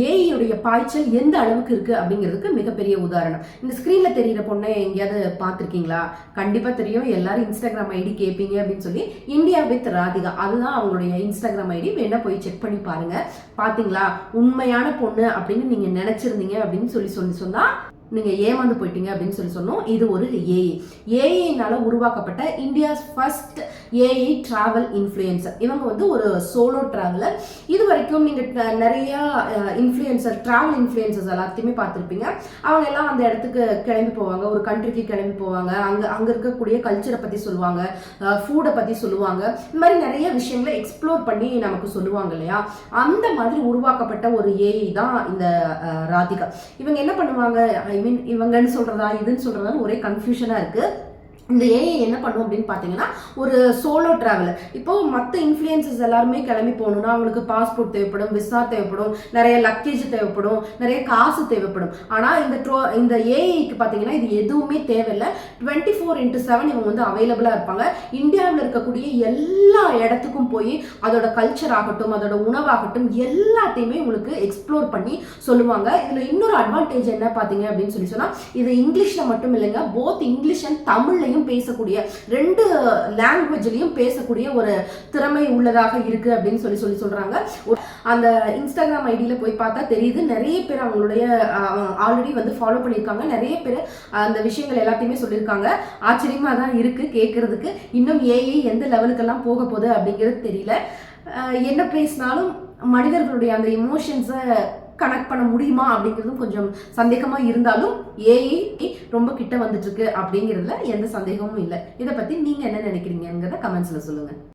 ஏஐயுடைய பாய்ச்சல் எந்த அளவுக்கு இருக்கு அப்படிங்கிறதுக்கு மிகப்பெரிய உதாரணம். இந்த ஸ்கிரீன்ல தெரியிற பொண்ணை எங்கேயாவது பார்த்துருக்கீங்களா? கண்டிப்பா தெரியும். எல்லாரும் இன்ஸ்டாகிராம் ஐடி கேட்பீங்க அப்படின்னு சொல்லி இந்தியா வித் ராதிகா அதுதான் அவங்களுடைய இன்ஸ்டாகிராம் ஐடி. வேணா போய் செக் பண்ணி பாருங்க. பாத்தீங்களா, உண்மையான பொண்ணு அப்படின்னு நீங்க நினைச்சிருந்தீங்க அப்படின்னு சொல்லி சொன்னா நீங்க ஏமாந்து போயிட்டீங்க அப்படின்னு சொல்லி சொன்னோம். இது ஒரு ஏஐனால உருவாக்கப்பட்ட India's first AI travel influencer. இவங்க வந்து ஒரு சோலோ டிராவலர். இது வரைக்கும் நீங்க நிறைய இன்ஃப்ளூயன்சர் டிராவல் இன்ஃப்ளூயன்சர்ஸ் எல்லாத்தையுமே பார்த்துருப்பீங்க. அவங்க எல்லாம் அந்த இடத்துக்கு கிளம்பி போவாங்க, ஒரு கண்ட்ரிக்கு கிளம்பி போவாங்க, அங்க இருக்கக்கூடிய கல்ச்சரை பத்தி சொல்லுவாங்க, ஃபுட்டை பத்தி சொல்லுவாங்க. இந்த மாதிரி நிறைய விஷயங்களை எக்ஸ்ப்ளோர் பண்ணி நமக்கு சொல்லுவாங்க இல்லையா? அந்த மாதிரி உருவாக்கப்பட்ட ஒரு ஏஐ தான் இந்த ராதிகா. இவங்க என்ன பண்ணுவாங்க, இவங்கன்னு சொல்றதா இதுன்னு சொல்றதா ஒரே கன்ஃபியூஷனா இருக்கு. இந்த ஏஐ என்ன பண்ணும் அப்படின்னு பார்த்தீங்கன்னா, ஒரு சோலோ டிராவலர். இப்போ மற்ற இன்ஃப்ளூயன்சஸ் எல்லாருமே கிளம்பி போகணும்னா அவங்களுக்கு பாஸ்போர்ட் தேவைப்படும், விசா தேவைப்படும், நிறைய லக்கேஜ் தேவைப்படும், நிறைய காசு தேவைப்படும். ஆனால் இந்த ஏஐக்கு பார்த்தீங்கன்னா இது எதுவுமே தேவையில்லை. 24/7 இவங்க வந்து அவைலபிளாக இருப்பாங்க. இந்தியாவில் இருக்கக்கூடிய எல்லா இடத்துக்கும் போய் அதோட கல்ச்சர் ஆகட்டும், அதோட உணவாகட்டும் எல்லாத்தையுமே உங்களுக்கு எக்ஸ்ப்ளோர் பண்ணி சொல்லுவாங்க. இதில் இன்னொரு அட்வான்டேஜ் என்ன பார்த்தீங்க அப்படின்னு சொன்னால், இது இங்கிலீஷில் மட்டும் இல்லைங்க, போத் இங்கிலீஷ் அண்ட் தமிழ்லையும் பேசக்கூடிய, ரெண்டு லாங்குவேஜ்லயும் பேசக்கூடிய ஒரு திறமை உள்ளதாக இருக்கு அப்படின்னு சொல்லி சொல்றாங்க. அந்த இன்ஸ்டாகிராம் ஐடியில போய் பார்த்தா தெரியுது. நிறைய பேர் அவங்களுடைய ஆல்ரெடி வந்து ஃபாலோ பண்ணியிருக்காங்க. நிறைய பேர் அந்த விஷயங்கள் எல்லாத்தையுமே சொல்லியிருக்காங்க. ஆச்சரியமா தான் இருக்கு கேட்கறதுக்கு. இன்னும் ஏஐ எந்த லெவலுக்கெல்லாம் போக போகுது அப்படிங்கிறது தெரியல. என்ன பேசினாலும் மனிதர்களுடைய அந்த இமோஷன்ஸை கனெக்ட் பண்ண முடியுமா அப்படிங்கிறதும் கொஞ்சம் சந்தேகமா இருந்தாலும் ஏஐ ரொம்ப கிட்ட வந்துட்டு இருக்கு அப்படிங்கிறதுல எந்த சந்தேகமும் இல்லை. இதை பத்தி நீங்க என்ன நினைக்கிறீங்கிறத கமெண்ட்ஸ்ல சொல்லுங்க.